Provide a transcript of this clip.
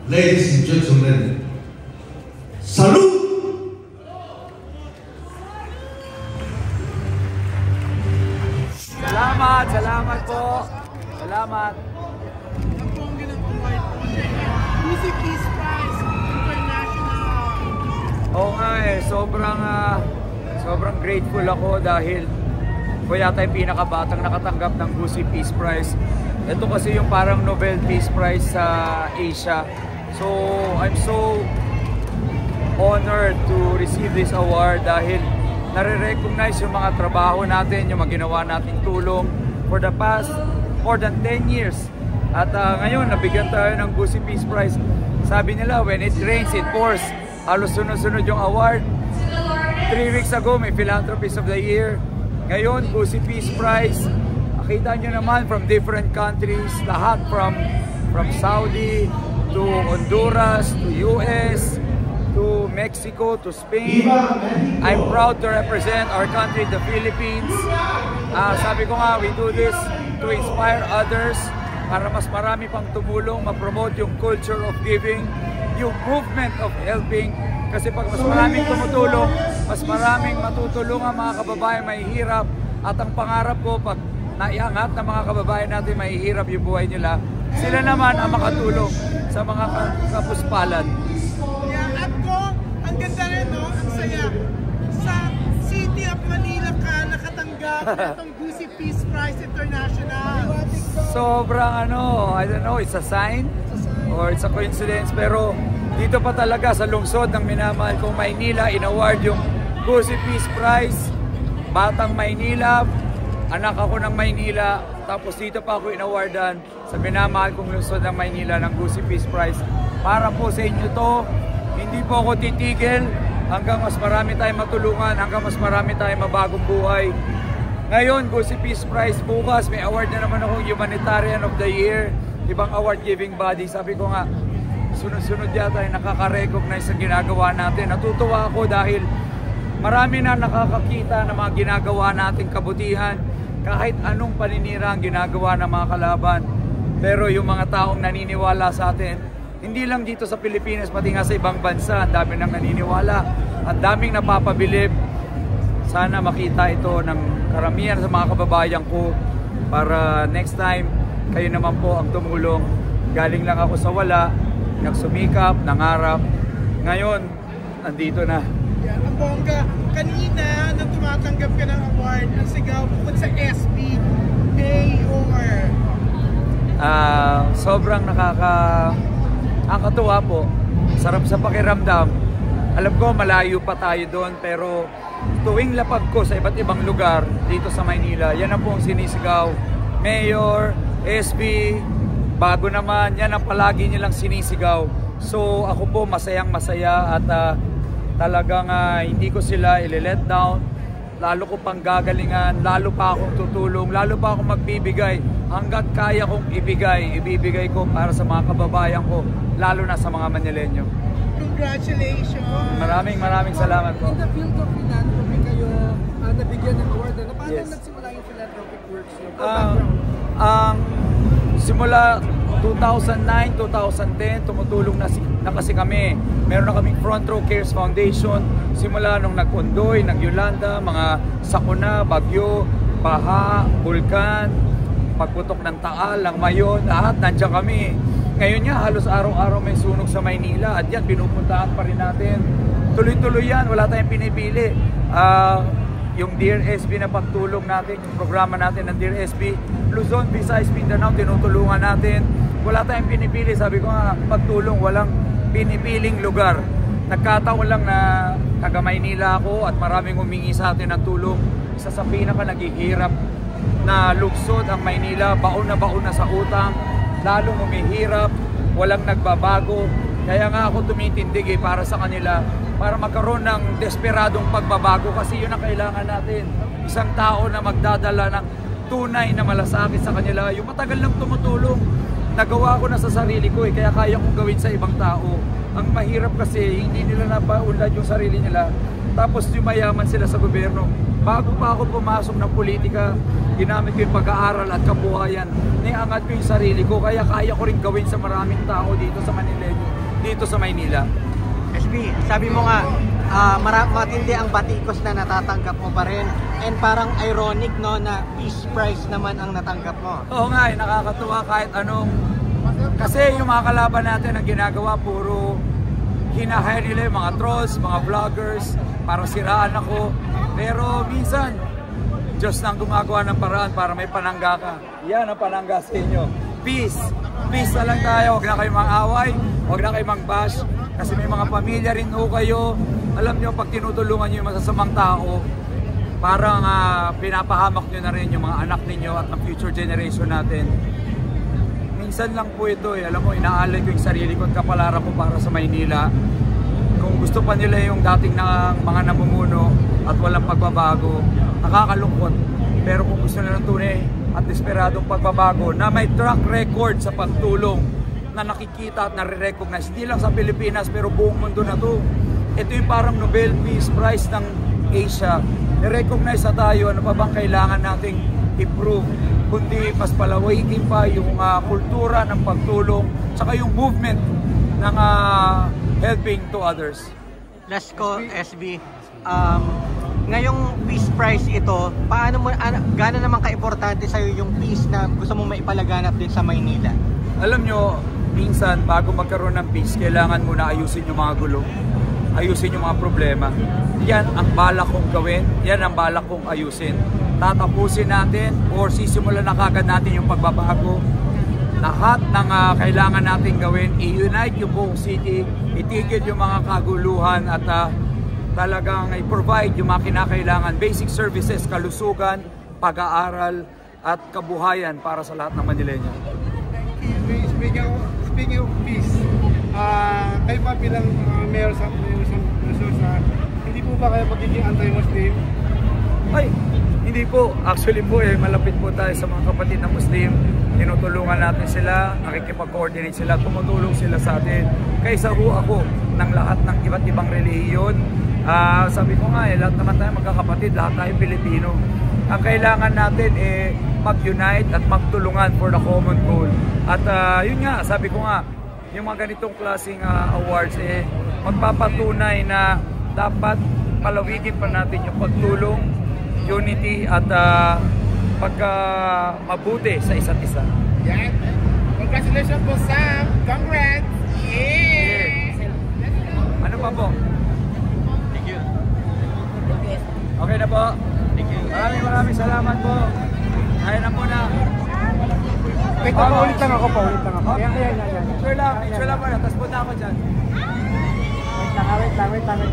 Ladies and gentlemen, salute! Salamat po. Salamat. Music Peace Prize International. Oo nga sobrang grateful ako dahil ko yata yung pinakabatang nakatanggap ng Gusi Peace Prize. Ito kasi yung parang Nobel Peace Prize sa Asia. So I'm so honored to receive this award dahil nare-recognize yung mga trabaho natin, yung mga ginawa nating tulong for the past more than 10 years. At ngayon, nabigyan tayo ng Gusi Peace Prize. Sabi nila, when it rains, it pours. Halos sunod-sunod yung award. 3 weeks ago, may Philanthropist of the Year. Ngayon, Gusi Peace Prize. Nakita nyo naman from different countries, lahat from Saudi to Honduras to US to Mexico to Spain. I'm proud to represent our country, the Philippines. Sabi ko nga, we do this to inspire others para mas marami pang tumulong, ma-promote yung culture of giving, yung movement of helping. Kasi pag mas maraming tumutulong, mas maraming matutulungan mga kababayan mahihirap. At ang pangarap ko, pag naiangat na mga kababayan natin mahihirap yung buhay nila, sila naman ang makatulong sa mga kapuspalad. Yeah, at ko, ang ganda rin, no? Ang saya. Sa City of Manila ka nakatanggap ng Gusi Peace Prize International. Sobrang I don't know, it's a sign or it's a coincidence, pero dito pa talaga sa lungsod ng minamahal kong Maynila, in-award yung Gusi Peace Prize. Batang Maynila, anak ako ng Maynila, tapos dito pa ako in-awardan sa minamahal kong lungsod ng Maynila ng Gusi Peace Prize. Para po sa inyo to, hindi po ako titigil hanggang mas marami tayong matulungan, hanggang mas marami tayong mabagong buhay. Ngayon, Gusi Peace Prize, bukas may award na naman akong Humanitarian of the Year, ibang award-giving body. Sabi ko nga, sunod-sunod yata yung nakaka-recognize sa ginagawa natin. Natutuwa ako dahil marami na nakakakita ng mga ginagawa nating kabutihan, kahit anong paninira ang ginagawa ng mga kalaban. Pero yung mga taong naniniwala sa atin, hindi lang dito sa Pilipinas, pati nga sa ibang bansa, ang dami nang naniniwala, ang daming napapabilib. Sana makita ito ng karamihan sa mga kababayan ko para next time kayo naman po ang tumulong. Galing lang ako sa wala, nagsumikap, nangarap. Ngayon, andito na. Yeah, ang bongga. Kanina, nang tumatanggap ka ng award, ang sigaw bukod sa SB, Mayor. Sobrang nakakatuwa po. Sarap sa pakiramdam. Alam ko malayo pa tayo doon, pero tuwing lapag ko sa iba't ibang lugar dito sa Maynila, yan ang pong sinisigaw. Mayor, SB, bago naman, yan ang palagi nilang sinisigaw. So ako po masayang masaya at talagang hindi ko sila i-let down. Lalo ko pang gagalingan, lalo pa akong tutulong, lalo pa akong magbibigay. Hanggat kaya kong ibibigay ko para sa mga kababayan ko, lalo na sa mga Manileño. Congratulations! Maraming salamat po. In the field of philanthropy kayo nabigyan ng award. Paano Yes. nagsimula yung philanthropic works nyo? Simula 2009, 2010, tumutulong na kasi kami. Meron na kaming Front Row Cares Foundation. Simula nung nag-Ondoy, nag-Yolanda, mga sakuna, bagyo, baha, bulkan, pagputok ng Taal, ng Mayon, lahat nandiyan kami. Ngayon nga, halos araw-araw may sunog sa Maynila at yan, pinupuntahan pa rin natin. Tuloy-tuloy yan, wala tayong pinipili. Yung Dear SB na pagtulong natin, yung programa natin ng Dear SB, Luzon, Visayas, Mindanao, tinutulungan natin. Wala tayong pinipili, sabi ko nga, pagtulong, walang pinipiling lugar. Nagkataon lang na taga Maynila ako at maraming humingi sa atin ng tulong. Isa sa pinaka naghihirap na lugsod ang Maynila, baon na sa utang, lalong humihirap, walang nagbabago. Kaya nga ako tumitindig para sa kanila, para magkaroon ng desperadong pagbabago kasi yun ang kailangan natin. Isang tao na magdadala ng tunay na malasakit sa kanila. Yung matagal lang tumutulong, nagawa ko na sa sarili ko kaya kaya kong gawin sa ibang tao. Ang mahirap kasi hindi nila napaunlad yung sarili nila. tapos yumayaman sila sa gobyerno. Bago pa ako pumasok ng politika, ginamit ko yung pag-aaral at kabuhayan. Niangat ko yung sarili ko, kaya kaya ko rin gawin sa maraming tao dito sa Manila, dito sa Maynila. SB, sabi mo nga, matindi ang batikos na natatanggap mo pa rin. And parang ironic, no, na Peace Prize naman ang natanggap mo. Oo nga, nakakatuwa kahit anong. Kasi yung mga kalaban natin ang ginagawa, puro hinahire nila yung mga trolls, mga vloggers, para siraan ako. Pero minsan, Diyos nang gumagawa ng paraan para may panangga ka. Yan ang panangga sa inyo. Peace. Peace na lang tayo. Huwag na kayo mang-away, huwag na kayo mang-bash. Kasi may mga pamilya rin ho kayo. Alam nyo, pag tinutulungan nyo yung masasamang tao, parang pinapahamak nyo na rin yung mga anak ninyo at ang future generation natin. Minsan lang po ito eh. Alam mo, inaalay ko yung sarili ko at kapalaran ko para sa Maynila. Kung gusto pa nila yung dating ng mga namumuno at walang pagbabago, nakakalungkot. Pero kung gusto nila ng tunay at desperadong pagbabago na may track record sa pagtulong na nakikita at nare-recognize, hindi lang sa Pilipinas pero buong mundo na to. Ito yung parang Nobel Peace Prize ng Asia. I-recognize na tayo, ano pa bang kailangan nating improve, kundi mas palawakin pa yung kultura ng pagtulong saka yung movement ng helping to others. Last ko, SB, ngayong Peace Prize ito, paano mo, gaano naman ka-importante sa'yo yung peace na gusto mong maipalaganap din sa Maynila? Alam nyo, minsan bago magkaroon ng peace, kailangan muna ayusin yung mga gulo, ayusin yung mga problema. Yan ang balak kong gawin, yan ang balak kong ayusin. Tatapusin natin or sisimulan na kagad natin yung pagbabago. Lahat ng kailangan natin gawin, i-unite yung buong city, itigil yung mga kaguluhan at talagang i-provide yung mga kinakailangan, basic services, kalusugan, pag-aaral at kabuhayan para sa lahat ng Manileño. Speaking of peace, kayo pa bilang mayor sa hindi po ba kayo magiging anti-Muslim? Ay, hindi po. Actually po, malapit po tayo sa mga kapatid na Muslim. Tinutulungan natin sila, nakikipag-coordinate sila, tumutulong sila sa atin. Kaysa ako ng lahat ng iba't ibang relihiyon. Sabi ko nga, lahat naman tayo magkakapatid, lahat tayo Pilipino. Ang kailangan natin mag-unite at magtulungan for the common goal. At yun nga, sabi ko nga, yung mga ganitong klaseng awards magpapatunay na dapat palawikin pa natin yung pagtulong, unity at pagka-mabuti sa isa't isa. Yan. Congratulations po, Sam. Congrats. Yeah. Ano pa po? Thank you. Okay na po. Thank you. Maraming salamat po. Kaya na muna. Wait lang, ulit lang ako. Yan. Picture lang muna. Tapos punta ako dyan. Wait lang.